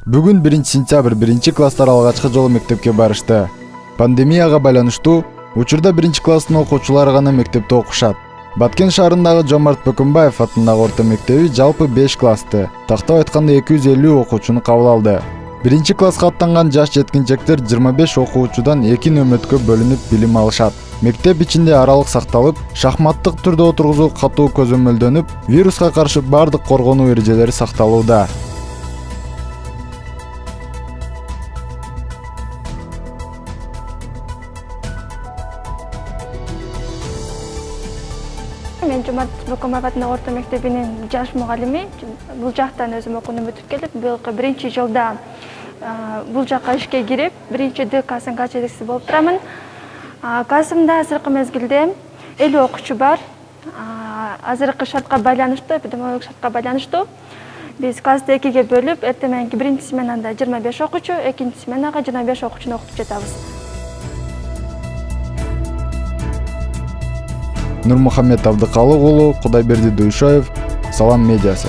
Бүгүн 1-сентябрь 1-класстар алгачкы жолу мектепке барышты. Пандемияга байланыштуу учурда 1-класстын окуучулары гана мектепте окушат. Баткен шаарындагы Жомарт Бөкөнбаев атындагы орто мектеби жалпы 5 классты, тактап айтканда 250 окуучуну кабыл алды. 1-класска аттанган жаш жеткинчектер 25 окуучудан 2 нөмөткө бөлүнүп билим алышат. Мектеп ичинде аралык сакталып, шахматтык түрдө отургузуу катуу көзөмөлдөнүп, вируска каршы бардык коргонуу эрежелери сакталууда. Мен Жомарт Бөкөнбаев атындагы орто мектебинин жаш мугалими. Бул жактан өзүм окууну бүтүп келип, быйылкы 1-жылда бул жакка ишке кирип, 1-Д класстын качелекчиси болуп турамын. Классымда азыркы мезгилде 50 окуучу бар. Азыркы шартка байланыштуу, эпидемиологиялык шартка байланыштуу биз классты 2-ге бөлүп, эртең мененки 1-сменада 25 окуучу, 2-сменага 25 окуучуну окутуп жатабыз. Нурмухаммед Абдыкалык уулу, Кудайберди Дуйшоев, Салам медиасы.